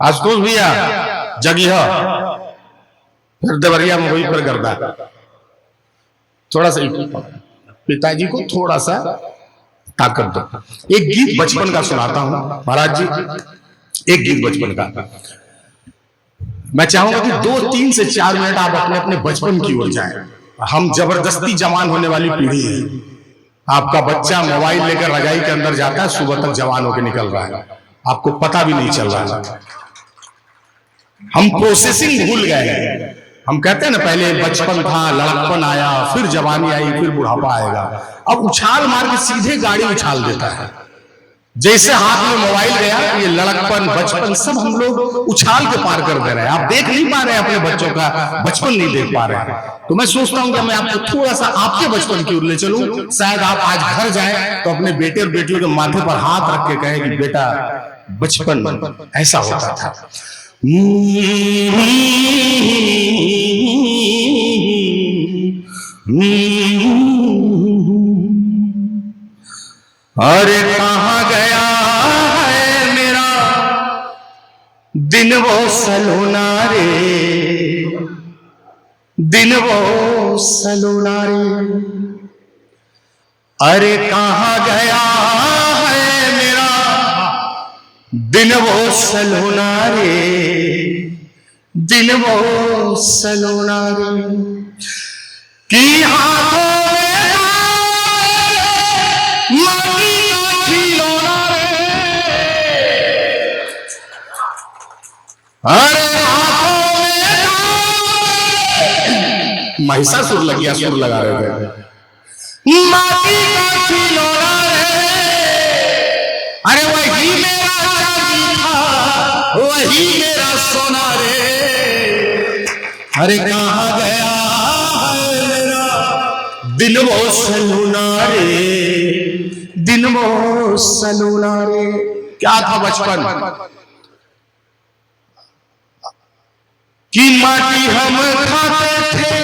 आशुतोष भैया जगी हो फिर देवरिया में वही फिर करता थोड़ा सा पिताजी को थोड़ा सा ताकत दो। एक गीत बचपन का सुनाता हूं महाराज जी, एक गीत बचपन का। मैं चाहूंगा कि 2, 3 से 4 मिनट आप अपने अपने बचपन की ओर जाएं। हम जबरदस्ती जवान होने वाली पीढ़ी है। आपका बच्चा मोबाइल लेकर रजाई के अंदर जाता है, सुबह तक जवान होकर निकल रहा है, आपको पता भी नहीं चल रहा है। हम प्रोसेसिंग भूल गए हैं। हम कहते हैं ना पहले बचपन था, लड़कपन आया, फिर जवानी आई, फिर बुढ़ापा आएगा। अब उछाल मार के सीधे गाड़ी उछाल देता है। जैसे हाथ में मोबाइल गया, ये लड़कपन बचपन सब हम लोग उछाल के पार कर दे रहे हैं। आप देख नहीं पा रहे हैं अपने बच्चों का बचपन, नहीं देख पा रहे हैं। तो मैं सोचता हूं कि मैं आपको थोड़ा सा आपके बचपन की ओर ले चलूं। शायद आप आज घर जाएं तो अपने बेटे और बेटियों के माथे पर हाथ रख के कहें कि बेटा बचपन ऐसा होता था। अरे कहाँ गया है मेरा दिन वो सलोना रे, दिन वो सलोना रे। अरे कहाँ गया है मेरा दिन वो सलोना रे, दिन वो सलोना रे। की हाथों महिषासुर लगिया सुर लगा रहे थे। माटी का खिलौना रे, अरे वही मेरा चांदी था, वही मेरा सोना रे। अरे कहाँ गया है मेरा दिन वो सलोना रे, दिन वो सलोना रे। क्या था बचपन की माटी हम खाते थे,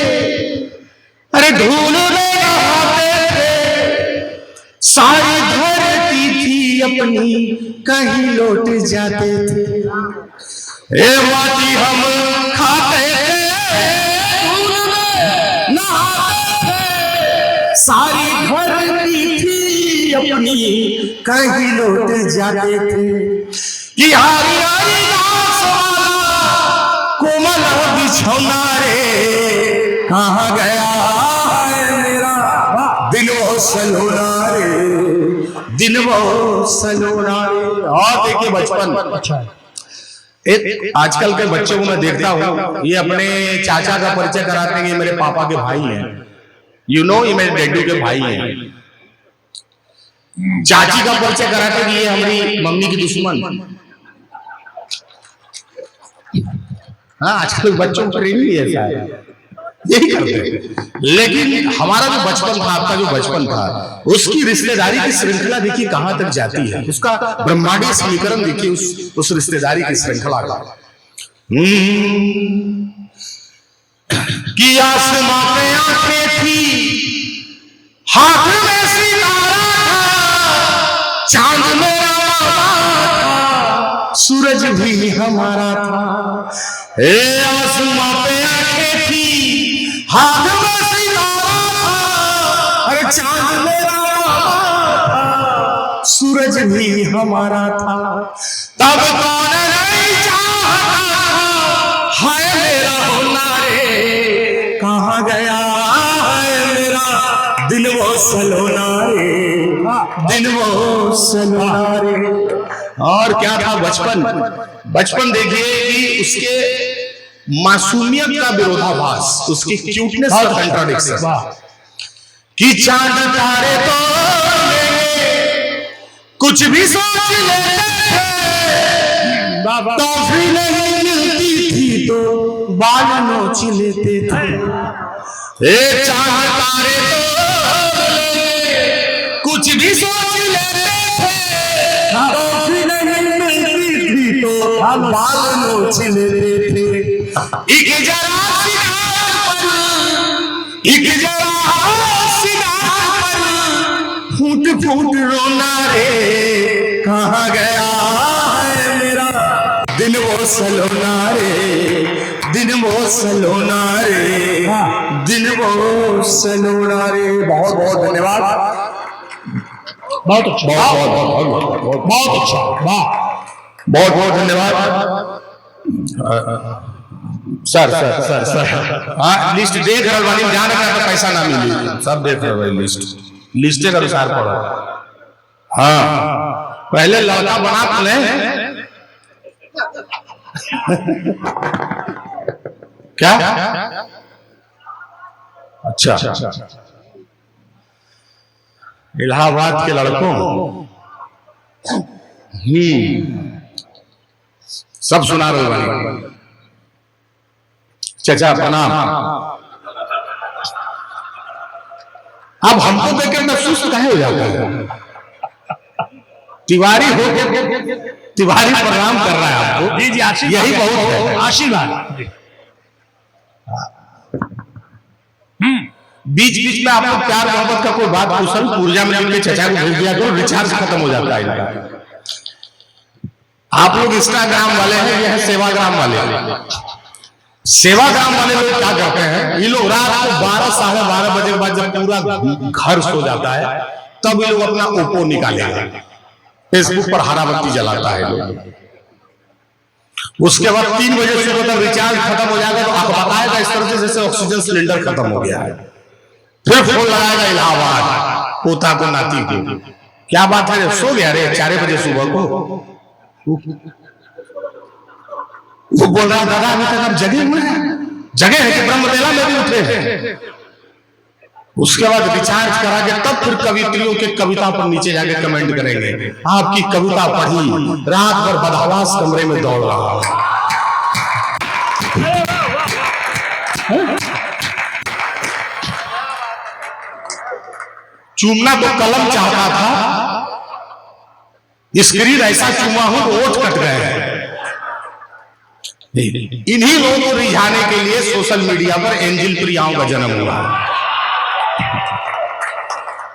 अरे धूल में नहाते थे, सारी धरती थी अपनी कहीं लौट जाते थे। ए माटी हम खाते थे, धूल में नहाते थे, सारी धरती थी अपनी कहीं लौट जाते थे। कि हरी हरी कोमल बिछौना रे, कहाँ गया है मेरा दिन वो सलोना रे, दिन वो सलोना रे। और देखिए बचपन, आजकल के बच्चों को मैं देखता हूँ, ये अपने चाचा का परिचय कराते हैं, ये मेरे पापा के भाई हैं, यू नो, ये मेरे डैडू के भाई हैं। चाची का परिचय कराते हैं, ये हमारी मम्मी की दुश्मन। हाँ, आजकल बच्चों को ट्रेनिंग ही ऐसा है, यही करते हैं। लेकिन हमारा जो बचपन था, आपका जो बचपन था, उसकी रिश्तेदारी की श्रृंखला देखिए कहां तक जाती है। उसका ब्रह्मांडीय समीकरण देखिए उस रिश्तेदारी की श्रृंखला का। कि आसमां पे आंखें थी, हाथ में सितारा था, चांद मेरा था, सूरज भी हमारा था। ए आसमां पे आंखें थी, हाथ में सितारा था, अरे चांद मेरा था, सूरज भी हमारा था। तब कौन नहीं चाहता हाय मेरा होना रे, कहाँ गया है मेरा दिन वो सलोना रे, दिन वो सलोना रे। और क्या था बचपन? बचपन देखिए कि उसके मासूमियत का विरोधाभास, उसकी क्यूटनेस का कंट्राडिक्शन। कि चांद तारे तो कुछ भी सोच लेते थे, टॉफी नहीं मिलती थी तो बाल नोच लेते थे। ए चांद तारे तो कुछ भी सोच लेते थे, टॉफी नहीं मिलती थी तो बाल नोच लेते थे। एक जरा सितार पर, एक जरा सितार फूट रोना रे, कहाँ गया है मेरा दिन वो सलोना रे, दिन वो सलोना रे, दिन वो सलोना रे। बहुत बहुत धन्यवाद, बहुत अच्छा, बहुत अच्छा, वाह, बहुत बहुत धन्यवाद सर सर सर सर। हाँ, लिस्ट देख रहा वाली ध्यान रखना तो पैसा ना मिले, सब देख रहे भाई, लिस्ट के अनुसार पढ़ो। हाँ, पहले लड़का बना तो ले क्या? अच्छा, इलाहाबाद के लड़कों सब सुना रहे भाई। चाचा प्रणाम। अब हमको देख के महसूस काहे हो जाता है? तिवारी हो के तिवारी प्रणाम कर रहा है आपको। जी जी, आशीर्वाद, यही बहुत है, आशीर्वाद। बीच बीच में आपको प्यार मोहब्बत का कोई बात पूछल, ऊर्जा में अपने चचा को भेज दिया करो, रिचार्ज खत्म हो जाता है। आप लोग इंस्टाग्राम वाले हैं, यह सेवाग्राम वाले। सेवाग्राम वाले लोग क्या करते हैं, ये लोग रात को 12 साढ़े 12 बजे के बाद जब पूरा घर सो जाता है तब ये लोग अपना ओप्पो निकालेंगे, फेसबुक पर हरा बत्ती जलाता है लोग। उसके बाद 3 बजे सुबह तक रिचार्ज खत्म हो जाएगा तो आप बताएगा इस तरह से जैसे ऑक्सीजन सिलेंडर खत्म हो गया है। फिर फोन लगाएगा इलाहाबाद, पोता को नाती को, क्या बात है सो गया रे 4 बजे सुबह को। वो बोल रहा है दादा अभी तक आप जगे हुए हैं, जगे हैं कि ब्रह्मवेला में भी उठे हैं। उसके बाद रिचार्ज करा के तब फिर कवित्रियों के कविता पर नीचे जाके कमेंट करेंगे, आपकी कविता पढ़ी, रात भर बदहवास कमरे में दौड़ रहा हूं। चूमना तो कलम चाहता था, स्क्रीन ऐसा चूमा हूं तो ओठ कट गए हैं। इन्हीं लोगों को रिझाने के लिए सोशल मीडिया पर एंजिल प्रियाओं का जन्म हुआ।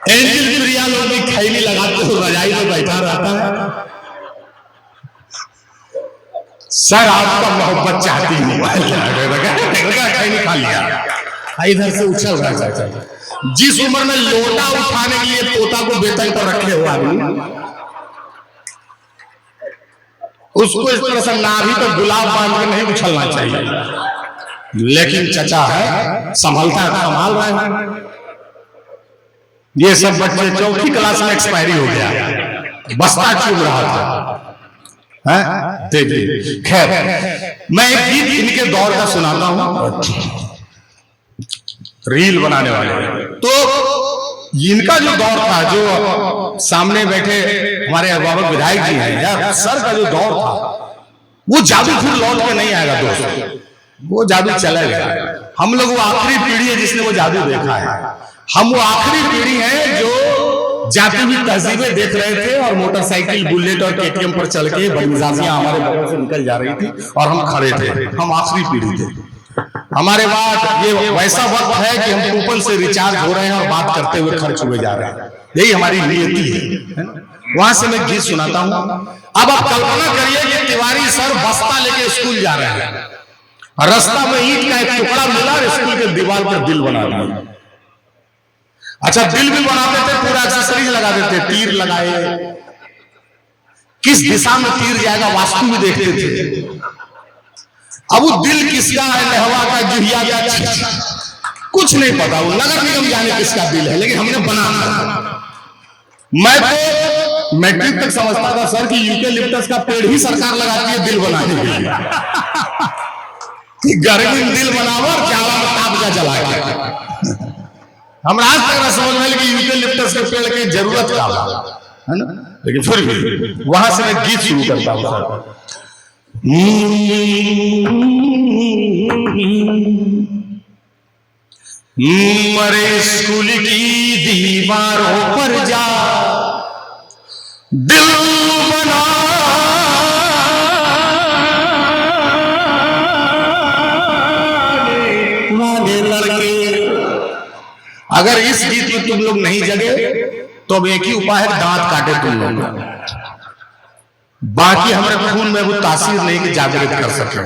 एंजिल प्रिया लोग भी थैली लगाते हुए रजाई में बैठा रहता है, सर आपका मोहब्बत चाहती हूँ, थैली खा लिया, इधर से उछल रहा है। जिस उम्र में लोटा उठाने के लिए पोता को वेतन पर रखे हुआ आदमी, उसको इस तरह से नाभि तो गुलाब बांध के नहीं उछलना चाहिए। लेकिन चचा है, संभलता है, संभाल रहे हैं। ये सब बच्चे 4वीं क्लास में एक्सपायरी हो गया, बस्ता चूम रहा था। देखिए, खैर मैं एक गीत इनके दौर का सुनाता हूं, रील बनाने वाले। तो इनका जो दौर था, जो सामने बैठे हमारे अभिभावक विधायक जी हैं, या सर का जो दौर था, वो जादू फिर लौट के नहीं आएगा दोस्त, वो जादू चला गया। हम लोग वो आखिरी पीढ़ी है जिसने वो जादू देखा है। हम वो आखिरी पीढ़ी है जो जाती हुई तहजीबें देख रहे थे और मोटरसाइकिल, बुलेट और केटीएम पर चल के बदमिजाजियां हमारे बगल से निकल जा रही थी और हम खड़े थे। हम आखिरी पीढ़ी थे। हमारे बाद ये वैसा वक्त है कि हम कूपन से रिचार्ज हो रहे हैं और बात करते हुए खर्च हुए जा रहे हैं। यही हमारी नियति है। वहां से मैं गीत सुनाता हूं। अब आप कल्पना करिए कि तिवारी सर बस्ता लेके स्कूल जा रहे हैं, रास्ता में ईंट का एक टुकड़ा मिला, स्कूल के दीवार पर दिल बना दिया। अच्छा, दिल भी बनाते थे, पूरा एक्सेसरीज लगा देते, तीर लगाए, किस दिशा में तीर जाएगा वास्तु भी देखते थे। अब वो दिल किसका है, लहवा का, जुहिया का, कुछ नहीं पता। वो नगर निगम जाने किसका दिल है, लेकिन हमने बना। मैं तो मैट्रिक तक समझता था सर कि यूकेलिप्टस का पेड़ ही सरकार लगाती है दिल बनाने के लिए, कि गर्मी में दिल बनाओ और जाड़ा में ताप का जला के। हम आज तक समझ में कि यूकेलिप्टस के पेड़ की जरूरत क्या है ना, लेकिन फिर भी वहां से मैं गीत शुरू करता हूं। मरे स्कूल की दीवारों पर जा दिल बना, वाले लड़के। अगर इस गीत में तुम लोग नहीं जगे तो अब एक ही उपाय है, दांत काटे तुम लोग। बाकी हमारे खून में वो तासीर नहीं कि जागृत कर सके।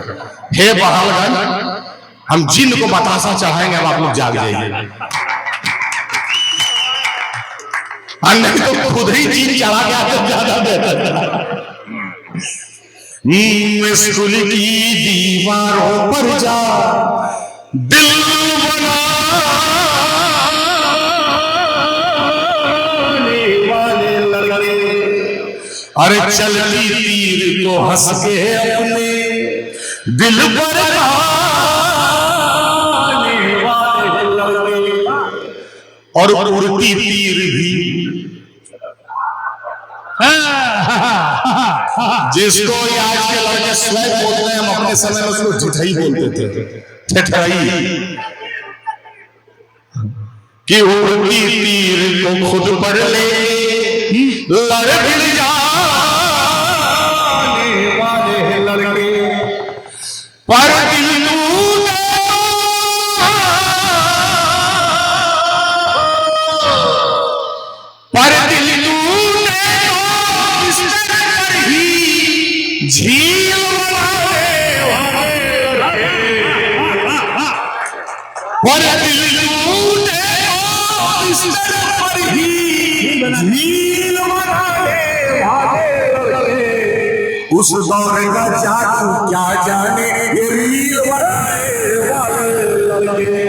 हे बहालगंज, हम जिन को बतासा चाहेंगे, अब आप लोग जाग जाइए, नहीं तो खुद ही जिन चला गया तो ज्यादा बेहतर। स्कूल की दीवारों पर जा दिल बनाने वाले लड़के, अरे चलती तीर को हंस के अपने दिल पर लगाने वाले लड़के, और उड़ती तीर भी जिसको आज के लड़के स्वैग बोलते हैं, हम अपने समय में उसको ठिठई बोलते थे, ठिठई। कि उड़ती तीर को खुद पर ले लड़ भिड़ जाने वाले लड़के, पर दिल झील उस दौर का जादू क्या जाने ये रील बनाने वाले लड़के,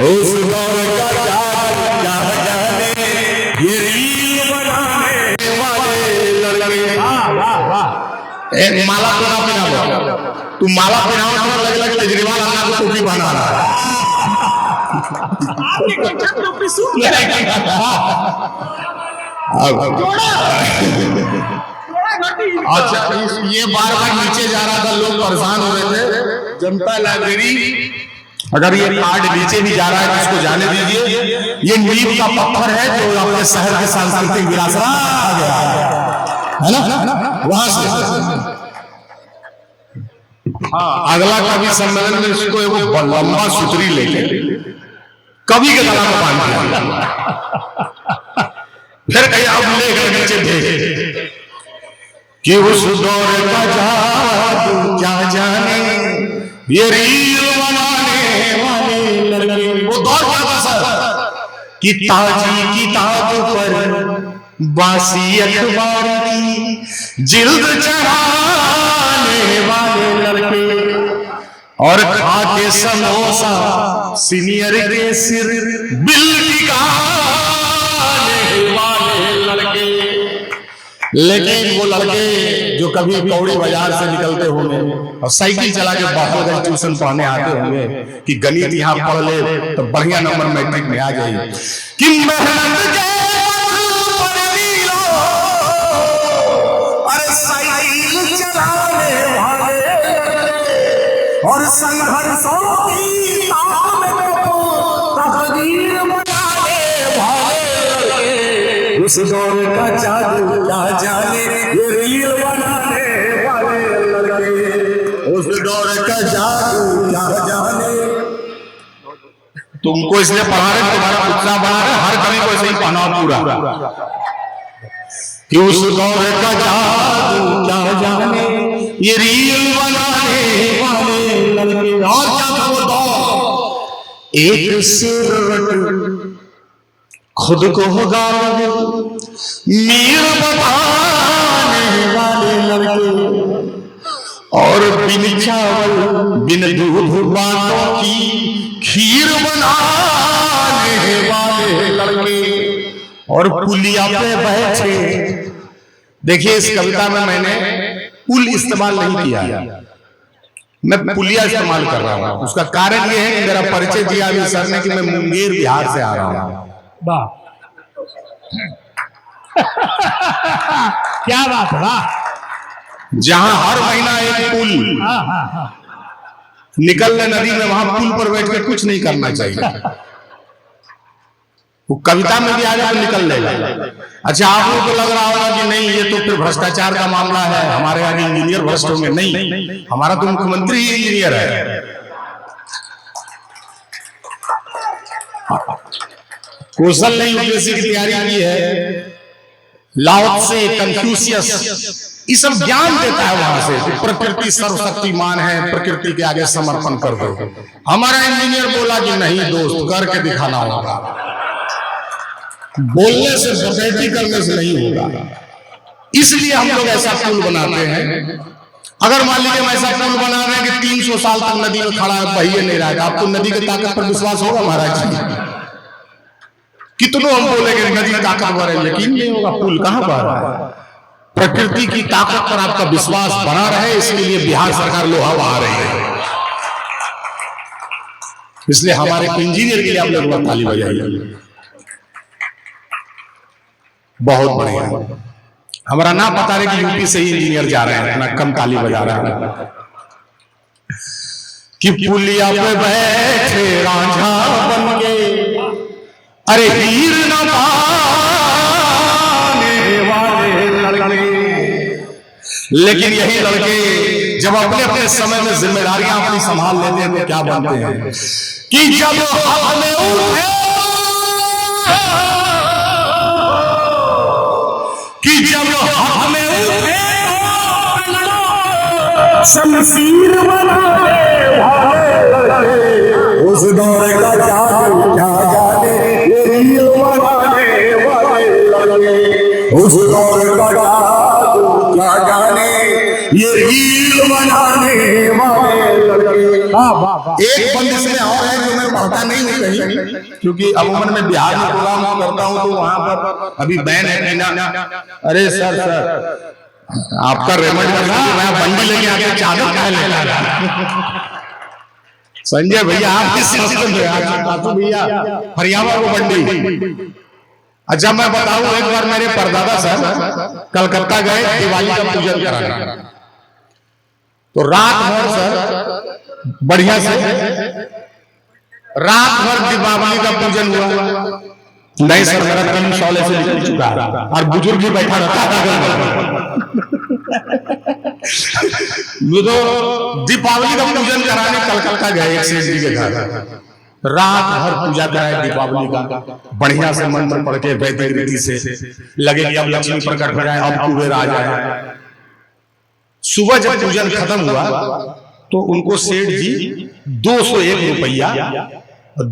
उस दौर का जादू क्या जाने ये रील बनाने वाले लड़के। एक माला तो ना पहनाओ, तू माला पहनाओ तो लगे लगे केजरीवाल अन्ना को टोपी पहना रहा है। अच्छा, ये बार बार नीचे जा रहा था, लोग परेशान हो रहे थे। जनता लाइब्रेरी, अगर ये कार्ड नीचे भी जा रहा है तो इसको जाने दीजिए। ये नींव का पत्थर है जो अपने शहर के सांस्कृतिक विरासत आ गया है ना, वहां से। हाँ, अगला कवि सम्मेलन में इसको एक लंबा सूत्री लेके कवि के गला में बांध दिया, फिर कहीं अब लेकर नीचे भेजे कि उस दौर का जादू क्या जाने ये रील बनाने वाले लड़के। वो दौर क्या था सर कि ताजी किताब पर बासी अखबार की जिल्द चढ़ाने वाले लड़के, और खाते समोसा सीनियर के सिर बिल टिकाने वाले लड़के। लेकिन वो लड़के जो कभी कौड़ी बाजार से निकलते होंगे और साइकिल चला के बहालगंज ट्यूशन पढ़ने आते होंगे कि गणित यहाँ पढ़ ले तो बढ़िया नंबर मैट्रिक में आ जाइए, कि मेहनत के साइकिल चलाने वाले और संघर्षों की तकदीर बनाने वाले, उस दौर का जादू क्या जाने ये रील बनाने वाले लड़के, उस दौर का जादू क्या जाने। तुमको इसलिए पढ़ा रहे, तुम्हारा उत्साह बढ़ा रहे, हर कभी को ऐसे ही पढ़ाओ पूरा कि उस दौर का जादू क्या जाने ये रील बनाने वाले लड़के। और क्या था वो दौर, एक सिर खुद को होगा मीर बनाने वाले लड़के, और बिन चावल बिन दूध बातों की खीर बनाने वाले लड़के, और पुलिया पे बैठे। देखिए, इस कविता में मैंने पुल इस्तेमाल नहीं किया, मैं पुलिया इस्तेमाल कर रहा हूं। उसका कारण यह है कि मेरा परिचय दिया अभी सर ने कि मैं मुंगेर बिहार से आ रहा हूं। क्या बात है, वाह। जहां हर महीना एक पुल निकलने नदी में, वहां पुल पर बैठ के कुछ नहीं करना चाहिए। वो कविता में भी आ जाए तो निकल लेगा। अच्छा, आप लोगों को लग रहा होगा कि नहीं ये तो फिर भ्रष्टाचार का मामला है, हमारे आगे इंजीनियर भ्रष्ट होंगे। नहीं, हमारा तो मुख्यमंत्री ही इंजीनियर है। कौशल ने यूपीएससी की तैयारी की है, लाओ से, कन्फ्यूशियस, ये सब ज्ञान देता है वहां से। प्रकृति सर्वशक्तिमान है, प्रकृति के आगे समर्पण कर दो। हमारा इंजीनियर बोला कि नहीं दोस्त, करके दिखाना होगा, बोलने से सोसाइटी करने से नहीं होगा। इसलिए हम लोग ऐसा पुल बनाते हैं। अगर मान लीजिए हम ऐसा पुल बना रहे हैं कि 300 साल तक नदी में खड़ा बहिए नहीं रहेगा, आपको नदी की ताकत पर विश्वास होगा महाराज जी? कितनों हम बोलेंगे नदी ताकतवर है, यकीन नहीं होगा। पुल कहां बह रहा है? प्रकृति की ताकत पर आपका विश्वास बना रहे, इसके लिए बिहार सरकार लोहा बहा रही है। इसलिए हमारे इंजीनियर के लिए आप लोग ताली बजाइए, बहुत बढ़िया। हमारा ना पता रहे कि यूपी से ही इंजीनियर जा रहे हैं, इतना कम ताली बजा रहे हैं कि पुलिया पे बैठे रांझा बन के, अरे हीर न पाने वाले लड़के। लेकिन यही लड़के जब अपने अपने समय में जिम्मेदारियां अपनी संभाल लेते हैं तो क्या बनते हैं कि जब हमें उठे, कि जब हमें उठे शमशीर बनाने वाले लड़के, उस दौर का जादू क्या जाने, रील बनाने वाले लड़के, उस दौर का जादू क्या जाने, ये रील बनाने वाले लड़के। एक बंद इसमें और है जो मैं पढ़ता नहीं हूँ कहीं, क्योंकि अमूमन मैं बिहार में प्रोग्राम करता हूँ तो वहां पर अभी बैन है पीना। अरे सर आपका रेमंड मैं बंडी लेके आके चादर कहा लेता संजय भैया, आप किस सिस्टम में भैया हरियाणा को बंडी। अच्छा मैं बताऊं, एक बार मेरे परदादा सर कलकत्ता गए दिवाली का पूजन कराने, तो रात भर सर बढ़िया से रात भर दीपावली का पूजन हुआ। नहीं सर मेरा कम शौले से निकल चुका है और बुजुर्ग भी बैठा रहता है। तो दीपावली का पूजन कराने कलकत्ता गए एक सेठ जी के घर, रात भर पूजा कराए दीपावली का, बढ़िया से मंत्र पढ़ के वैदिक रीति से लगे कि अब लक्ष्मी प्रकट हो जाए, अब कुबेर आ जाए। सुबह जब पूजन खत्म हुआ तो उनको सेठ जी 201 रुपया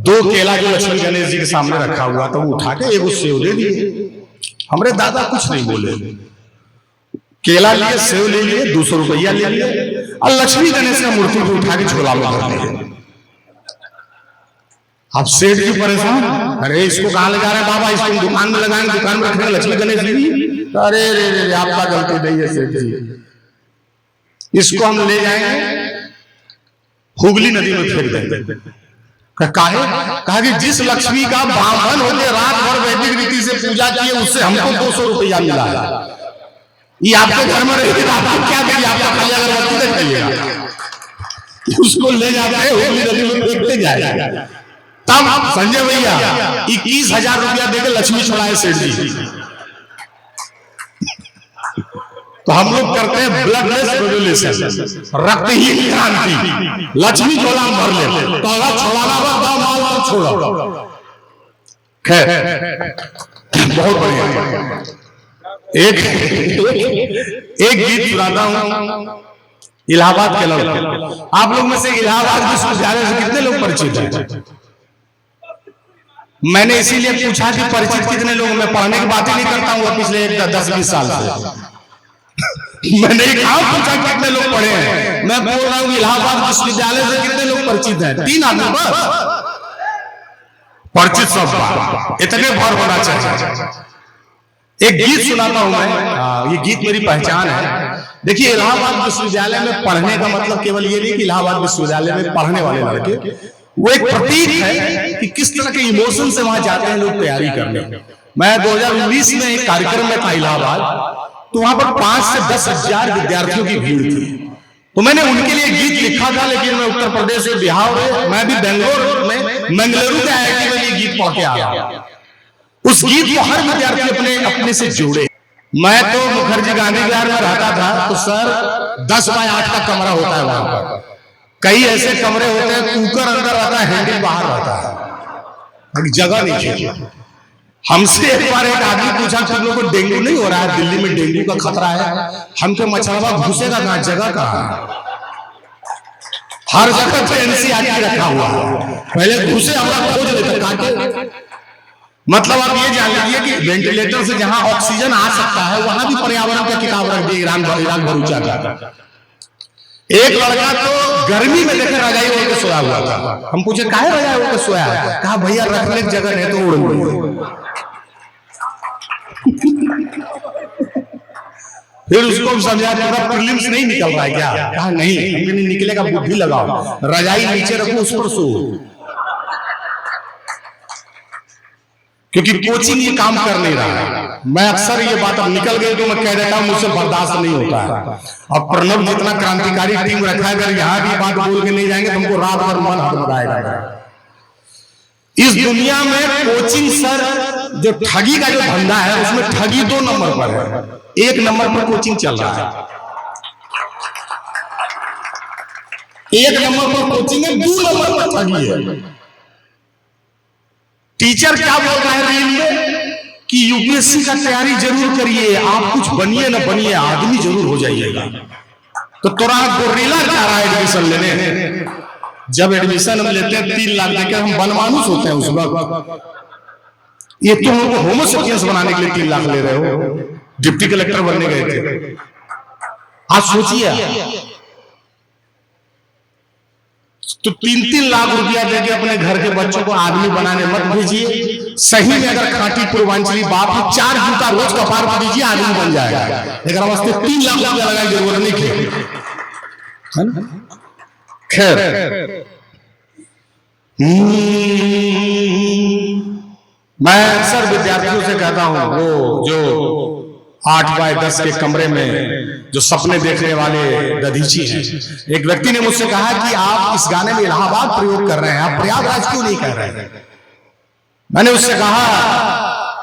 2 केला जो लक्ष्मी गणेश जी के सामने रखा हुआ था वो उठा के एगो सेव दे दिए। हमारे दादा कुछ नहीं बोले, केला लिए, सेव ले लिए, 200 रुपया ले लिए और लक्ष्मी गणेश का मूर्ति को उठा के झोला में भर दिए। अब सेठ जी परेशान, अरे इसको कहाँ ले जा रहे हैं बाबा, इसको दुकान में लगाएंगे, दुकान में रखेंगे लक्ष्मी गणेश जी। अरे रे आपका गलती नहीं है सेठ जी, इसको हम ले जाएंगे हुगली नदी में फेंक देंगे। कहा कि जिस लक्ष्मी का ब्राह्मण होकर रात भर वैदिक रीति से पूजा किए उससे हमको 200 रुपया मिला है, ये आपके घर में रहेगी तो आपको क्या देगी, आपका खाली अगरबत्ती देखिएगा, उसको ले जाते हैं हुगली नदी में फेंकते जाएगा। तब संजय भैया 21,000 रुपया देकर लक्ष्मी छुड़ाए सेठ जी। तो हम लोग करते हैं ब्लडलेस रेवोल्यूशन, रक्तहीन क्रांति, लक्ष्मी झोला में भर लेते, तो अगर छोड़ाना होगा माल तो छोड़ो। खैर बहुत बढ़िया। एक गीत सुनाता हूं इलाहाबाद के लड़के। आप लोग में से इलाहाबाद विश्वविद्यालय से कितने लोग परिचित हैं? मैंने इसीलिए पूछा कि परिचित कितने लोग, मैं पढ़ने की बात ही नहीं करता हूँ पिछले 10-20 साल से। मैंने कहा पूछा कितने लोग पढ़े हैं, मैं बोल रहा हूँ इलाहाबाद विश्वविद्यालय से कितने लोग परिचित हैं? 3 आदमी बस परिचित, सब इतने भर होना चाहिए। एक गीत सुनाता हूं मैं, ये गीत मेरी पहचान है। देखिए इलाहाबाद विश्वविद्यालय में पढ़ने का मतलब केवल ये नहीं कि इलाहाबाद विश्वविद्यालय में पढ़ने वाले लड़के, वो एक प्रतीक है कि किस तरह के इमोशन से वहां जाते हैं लोग तैयारी करने। मैं 2019 में एक कार्यक्रम में था इलाहाबाद, तो वहां पर 5 से 10 हजार विद्यार्थियों की भीड़ थी। तो मैंने उनके लिए गीत लिखा था, लेकिन मैं उत्तर प्रदेश से बिहार मैं भी बेंगलोर में मंगलुरु के IIT में ये गीत पढ़ के आया। उस गीत को हर विद्यार्थी अपने से जोड़े। मैं तो मुखर्जी गांधी विहार में रहता था, तो सर 10 बाय 8 का कमरा होता है वहां पर। कई ऐसे कमरे होते हैं कुकर अंदर रहता है, हैंडल बाहर रहता है, जगह नहीं चाहिए। हमसे एक बार एक आदमी पूछा तुम लोग को डेंगू नहीं हो रहा है? दिल्ली में डेंगू का खतरा है। हम के मछलवा घुसेगा कहाँ, जगह कहाँ? हर जगह पे एनसीआरटी रखा हुआ है, पहले घुसे हमारा खोज लेते काटे। मतलब आप ये जान लीजिए कि वेंटिलेटर से जहां ऑक्सीजन आ सकता है वहां भी पर्यावरण का किताब रख दिया ईरान भरूचा का। एक लड़का तो गर्मी में देखे रजाई ओढ़ के सोया हुआ था। हम पूछे काहे रजाई ओढ़ के सोया है? कहा भैया रखने की जगह नहीं तो उड़ गई। फिर उसको समझा पूरा प्रीलिम्स नहीं निकल रहा है क्या? कहा नहीं, नहीं निकलेगा, बुद्धि लगाओ, रजाई नीचे रखो, उस पर सो, क्योंकि कोचिंग ये काम कर नहीं रहा है। मैं अक्सर ये बात अब निकल गई तो मैं कह देता हूं मुझसे बर्दाश्त नहीं होता है। अब प्रणब जितना क्रांतिकारी टीम रखा है, अगर यहाँ भी बात बोल के नहीं जाएंगे तो हमको रात भर मन हड़बड़ाएगा। इस दुनिया में कोचिंग सर जो ठगी का जो धंधा है उसमें ठगी 2 नंबर पर है। 1 नंबर पर कोचिंग चल रहा है, 1 नंबर पर कोचिंग है, 2 नंबर पर ठगी है। टीचर क्या बोल रहा है रील में कि यूपीएससी का तैयारी जरूर करिए, आप कुछ बनिए ना बनिए आदमी जरूर हो जाइएगा। तो तोरा गोरिल्ला जा रहा है एडमिशन लेने। जब एडमिशन हम लेते हैं 3 लाख देकर हम बनमानुस होते हैं उस वक्त। ये तुम लोग होमोसेपियंस बनाने के लिए 3 लाख ले रहे हो, डिप्टी कलेक्टर बनने गए थे। आज सोचिए तो 3-3 लाख रुपया देके अपने घर के बच्चों को आदमी बनाने मत भेजिए। सही में अगर खाटी पूर्वांचली बाप है 4 जूता रोज कपार पर दीजिए, आदमी बन जाएगा। लेकिन वास्ते 3 लाख रुपया लगाने की जरूरत नहीं है। खैर मैं अक्सर विद्यार्थियों से कहता हूं वो जो 8 बाय 10 के कमरे में जो सपने देखने वाले दधीची हैं। एक व्यक्ति ने मुझसे कहा कि आप इस गाने में इलाहाबाद प्रयोग कर रहे हैं, आप प्रयागराज क्यों नहीं कह रहे हैं? मैंने उससे कहा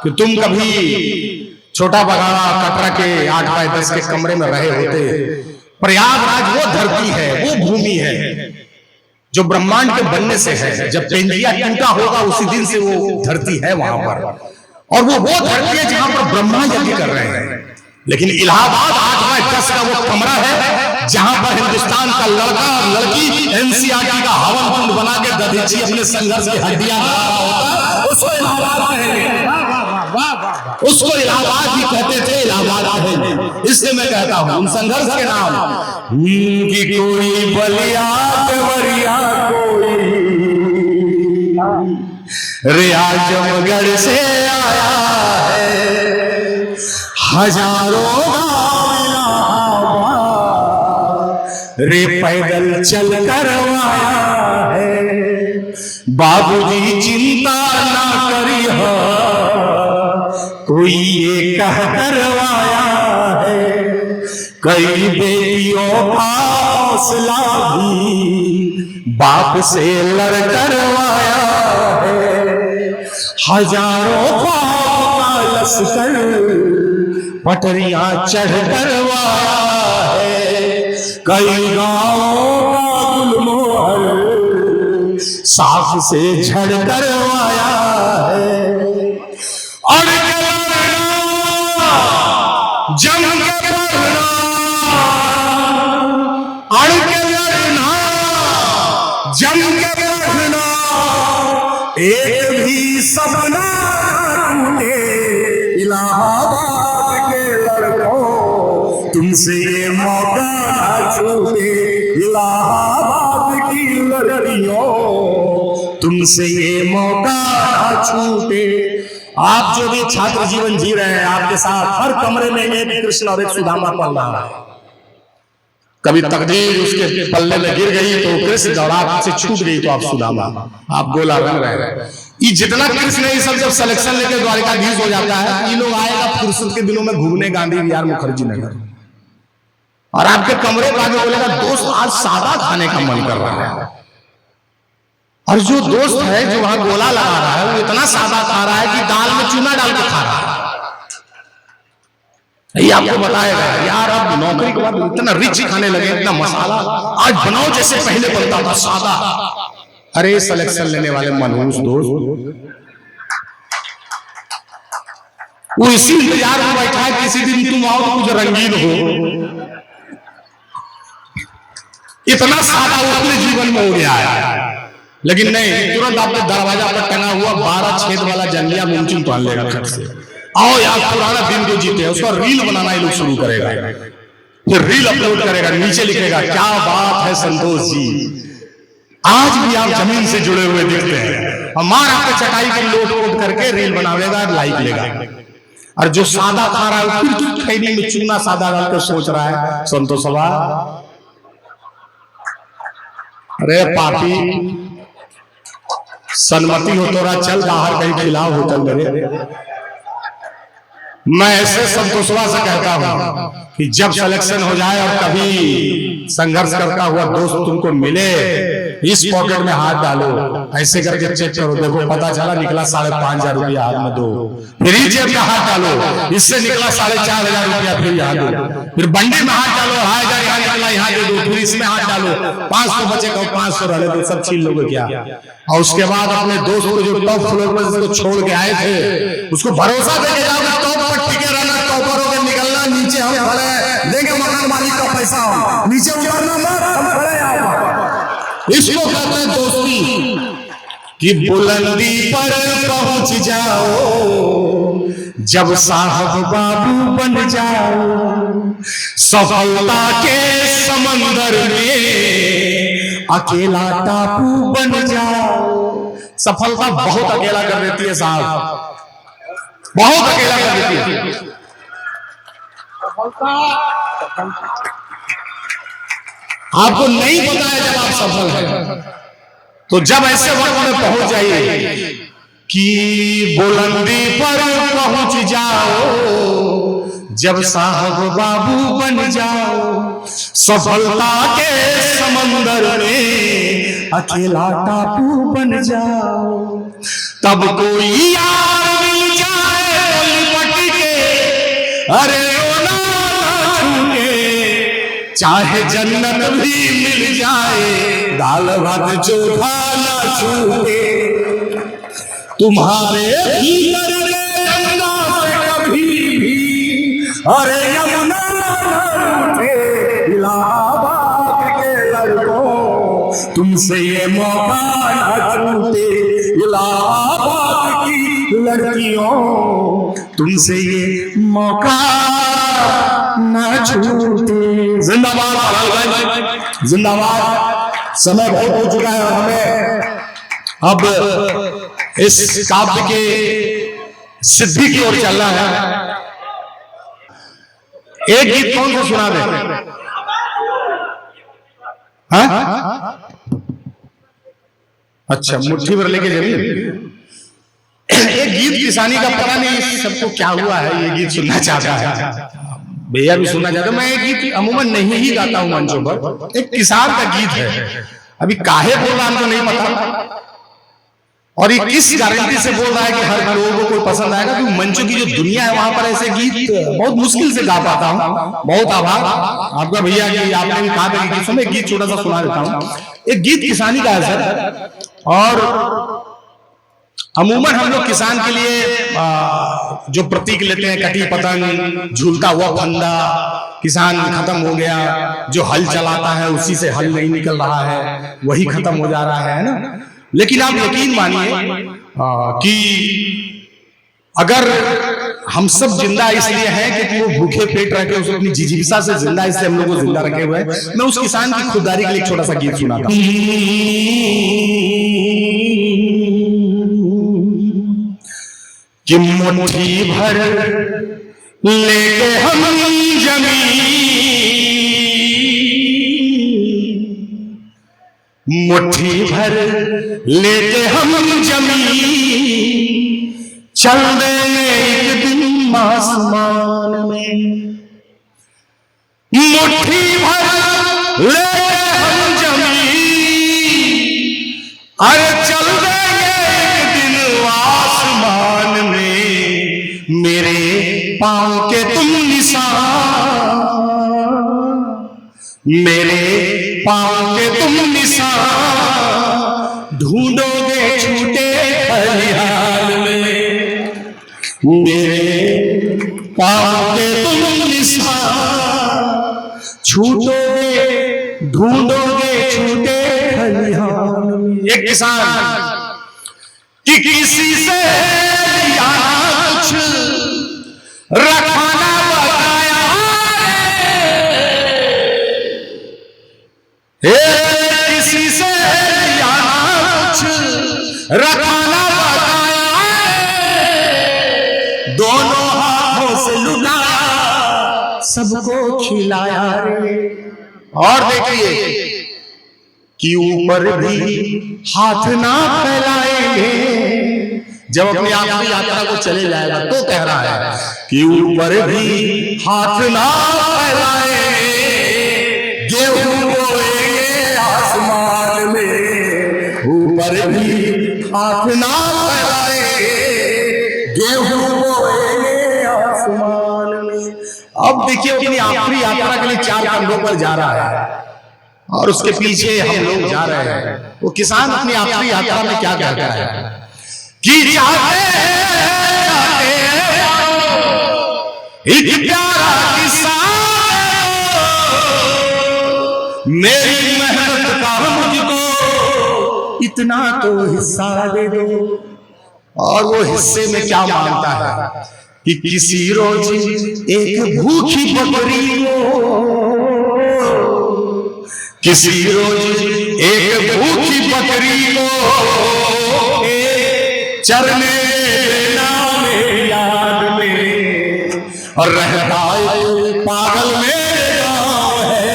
कि तुम कभी छोटा बगाड़ा कटरा के 8 बाय 10 के कमरे में रहे होते। प्रयागराज वो धरती है, वो भूमि है जो ब्रह्मांड के बनने से है। जब पेंजिया टूटा होगा उसी दिन से वो धरती है वहां पर, और वो धरती है जहां पर ब्रह्मा यज्ञ कर रहे हैं। लेकिन इलाहाबाद 8 बाय 10 का वो कमरा है जहां पर हिंदुस्तान का लड़का और लड़की एनसीआरटी का हवन कुंड बना के दधीची अपने संघर्ष की हड्डियां लगा रहा होता, उसको इलाहाबाद कहेंगे। उसको इलाहाबाद भी कहते थे, इलाहाबाद कहेंगे। इसलिए मैं कहता हूं उन संघर्ष के नाम की कोई बलिया देवरिया कोई रे आजमगढ़ से आया है, हजारों रे पैदल चल कर आया है। बाबूजी चिंता ना करी हो, कोई ये कह करवाया है। कई बेटियों का हौसला भी बाप से लड़ करवाया है। हजारों का लश्कर पटरियां चढ़ करवाया है। कई गांवों का गुलमोहर साफ से झड़ करवाया है। और जम के पढ़ना, अड़ के लड़ना, जम के पढ़ना, एक भी सपना टूटे। इलाहाबाद के लड़कों तुमसे ये मौका छूटे। इलाहाबाद की लड़कियों तुमसे ये मौका छूटे। आप जो भी छात्र जीवन जी रहे हैं, आपके साथ हर कमरे में एक कृष्ण और एक सुदामा पल रहा है। कभी तकदीर उसके पल्ले में गिर गई तो कृष्ण दौड़ा से छूट गई तो आप सुदामा, आप गोला रंग रहे हैं। ये जितना कृष्ण है, ये सब जब सिलेक्शन लेके द्वारिकाधीश हो जाता है, ये लोग आएगा फुर्सत के दिनों में घूमने गांधी विहार मुखर्जी नगर, और आपके कमरे पर आगे बोलेगा दोस्त आज सादा खाने का मन कर रहा है। और जो दोस्त है जो वहां गोला लगा रहा है वो इतना सादा खा रहा है कि दाल में चूना डाल के खा रहा है। ये आपको बताएगा यार अब नौकरी के बाद इतना रिच खाने लगे, इतना मसाला आज बनाओ जैसे पहले बनता था सादा। अरे सिलेक्शन लेने वाले मनहूस दोस्त, वो इसी इंतजार में बैठा है किसी दिन तुम आओ तो कुछ रंगीन हो। इतना सादा वो अपने जीवन में हो गया है, लेकिन नहीं, तुरंत आपके दरवाजा पर टंगा हुआ 12 छेद वाला जंगिया मुमकिन पहन लेगा खट से। आओ यार पुराना दिन को जीते, उसका रील बनाना ही लोग शुरू करेगा, फिर रील अपलोड करेगा, नीचे लिखेगा क्या बात है संतोष जी, आज भी आप जमीन से जुड़े हुए दिखते हैं। और मार आपके चटाई पर लोट वोट करके रील बनावेगा, लाइक लेगा। और जो सादा खा रहा है फिर खैनी में चूना सादा डालकर सोच रहा है संतोष सभा, अरे पापी सन्मति हो तोरा, चल बाहर कहीं खिलाओ होटल मेरे। मैं ऐसे संतोषवा से कहता हूं कि जब सिलेक्शन हो जाए और कभी संघर्ष करता हुआ दोस्त तुमको मिले, इस पॉकेट में हाथ डालो, ऐसे करके चेक करो, देखो पता चला निकला 5,500 रुपया हाथ में दो, फिर ही जेब में हाथ डालो, इससे निकला 4,500 रुपया, फिर यहाँ दो, फिर बंडे में हाथ डालो, 1,000 यहाँ निकला यहाँ दे दो, फिर इसमें हाथ डालो, 500 बचेगा, 500 रहने दो, सब छीन लोगे क्या। और उसके बाद अपने दोस्त को जो टॉप फ्लोर पर जिसको छोड़ के आए थे उसको भरोसा देके जाओ, टॉप पर टिके रहना, टॉपर होकर निकलना, नीचे हम खड़े देंगे मकान मालिक का पैसा, नीचे उतरना मत, हम खड़े आओ। इसको कहते हैं दोस्ती, कि बुलंदी पर पहुंच जाओ, जब साहब बाबू बन जाओ, सफलता के समंदर में अकेला टापू बन जाओ। सफलता बहुत अकेला कर देती है साहब, बहुत अकेला कर देती है। आपको नहीं पता है जब आप सफल हैं, तो जब ऐसे वक्त में पहुंच जाइए कि बुलंदी पर पहुंच जाओ, जब साहब बाबू बन जाओ, सफलता के समंदर में अकेला टापू बन जाओ, तब कोई यार मिल जाए लिपट के, अरे रोना ना छूटे, चाहे जन्नत भी मिल जाए, दाल भात चोखा ना छूटे, तुम्हारे भीतर गंगा से कभी भी अरे यमुना न उठे, इलाहाबाद के लड़कों तुमसे ये मौका न छूटे, इलाहाबाद की लड़कियों तुमसे ये मौका न छूटे। जिंदाबाद, जिंदाबाद। समय बहुत हो चुका है, हमें अब इस काव्य के सिद्धि की ओर चलना है। एक गीत कौन सा सुना दे? अच्छा, मुट्ठी भर लेके जमीन। एक गीत किसानी का, पता नहीं सबको क्या हुआ है, ये गीत सुनना चाहता है, भैया भी सुनना चाहता है। मैं एक गीत अमूमन नहीं ही गाता हूं मंचों पर, एक किसान का गीत है, अभी काहे बोल रहा हमको नहीं पता, और ये किस गारंटी से बोल रहा है कि हर लोगों को पसंद आएगा, क्योंकि मंचों की जो दुनिया है वहां पर ऐसे गीत बहुत मुश्किल से गा पाता हूँ। बहुत आभार आपका भैया कि आपने भी कहा था कि सुनो एक गीत छोटा सा सुना देता हूँ। एक गीत किसानी का है सर, और अमूमन हम लोग किसान के लिए जो प्रतीक लेते हैं, कटी पतंग, झूलता हुआ फंदा, किसान खत्म हो गया, जो हल चलाता है उसी से हल नहीं निकल रहा है, वही खत्म हो जा रहा है ना। लेकिन आप यकीन मानिए कि अगर हम सब जिंदा इसलिए हैं क्योंकि वो भूखे पेट रह के उस अपनी जिजीविका से जिंदा, इसलिए हम लोग को जिंदा रखे हुए हैं। मैं उस किसान की खुददारी के लिए एक छोटा सा गीत सुनाता हूं कि मुट्ठी भर लेके हम जमीन, मुट्ठी भर लेके हम जमीन, चल देंगे एक दिन आसमान में। मुट्ठी भर लेके हम जमीन, अरे चल देंगे एक दिन आसमान में, मेरे पाँव के तुम निशान, मेरे पाँव के तुम निशान ढूंढोगे छूटे खलिहान में, मेरे पाओगे तुम निशान, छूटोगे ढूंढोगे छूटे खलिहान में। एक किसान कि किसी से या कुछ रखना बताया, किसी से या कुछ रखना बताया, दोनों हाथों से लुटाया सबको खिलाया रे। और देखिए कि ऊपर भी हाथ ना फैलाएंगे, जब अपनी आखिरी यात्रा को चले जाएगा तो कह रहा है कि ऊपर भी हाथ ना फैलाएंगे, गेहूं बोएंगे आसमान में, ऊपर भी हाथ ना फैलाएंगे, गेहूं बोएंगे आसमान में। अब देखिए अपनी आखिरी यात्रा के लिए 4 कंधों पर जा रहा है और उसके पीछे हम लोग जा रहे हैं। वो किसान अपनी आखिरी यात्रा में क्या कहता है कि जाते एक प्यारा किसान, मेरी मेहनत का मुझको इतना तो हिस्सा दे दो। और वो हिस्से में क्या मांगता है कि किसी रोज एक भूखी बकरी को, किसी रोज एक भूखी बकरी को चरने नाम याद में, और रहता पागल में गाँव है,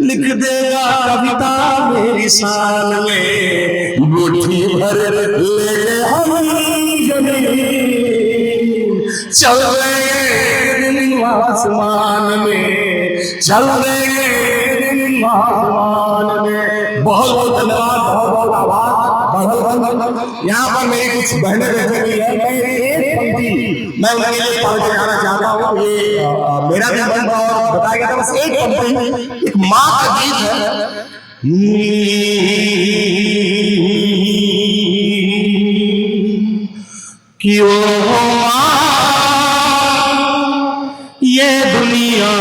लिख देगा कविता मेरी शान में, मुट्ठी भर ले हम चल रहे आसमान में, चल रहे आसमान में। बहुत बहुत धन्यवाद, बहुत बहुत आभार। यहाँ पर मेरी कुछ बहनें बैठी हुई है, मैं उनके लिए पढ़ के जाना चाहता हूँ। ये मेरा भी मन और बताया गया था, बस एक पंक्ति, एक माँ का गीत है। कि ओ माँ ये दुनिया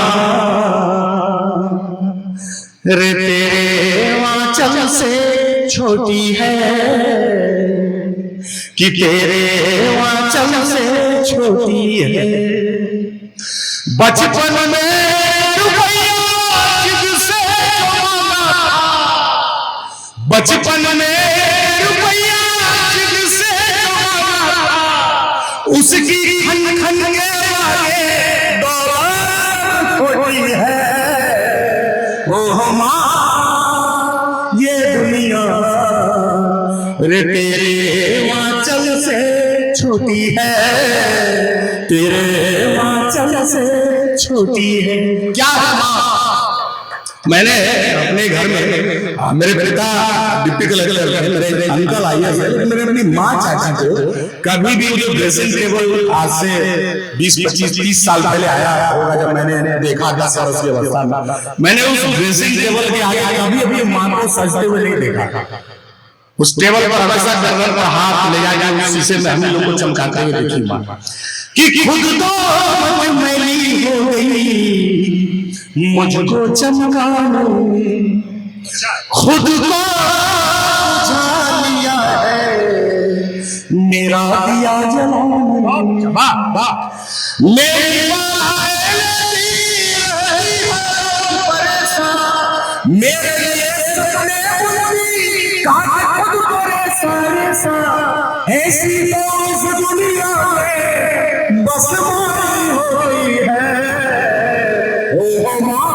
रे तेरे आंचल से छोटी है, कि तेरे आंचल से छोटी है। बचपन में रुपया जिससे मांगा, बचपन में रुपया जिससे मांगा, उसकी खन खन के आगे दौलत छोटी है। ओ माँ ये दुनिया रे तेरे आंचल से छोटी है, तेरे आंचल से छोटी है। क्या है माँ? मैंने अपने घर में मेरे पिता डिप्टी कलेक्टर, मेरे अंकल IAS है, मैंने अपनी माँ चाचा को कभी भी जो ड्रेसिंग टेबल आज से 20-25-30 साल पहले आया होगा, जब मैंने देखा 10 वर्ष की अवस्था में, मैंने उस ड्रेसिंग टेबल के आगे कभी अपनी माँ को सजते हुए नहीं देखा। उस टेबल पर हमेशा गर्दन पर हाथ ले जाकर शीशे में हम लोग को चमकाते हुए देखी माँ कि खुद तो मैली हो गई मुझको चमकाने, खुद को जान लिया है मेरा दिया जलाने। मेरी मेरे लिए सपने बुनती काटे खुद करे सारे साथ, ऐसी तो इस दुनिया में बस मोरी होई है। ओ माँ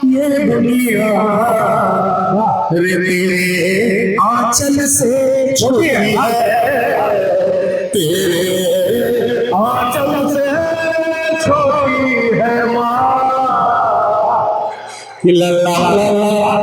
ये दुनिया रे तेरे आंचल से छोटी है, तेरे आंचल से छोटी है माँ। ला ला ला ला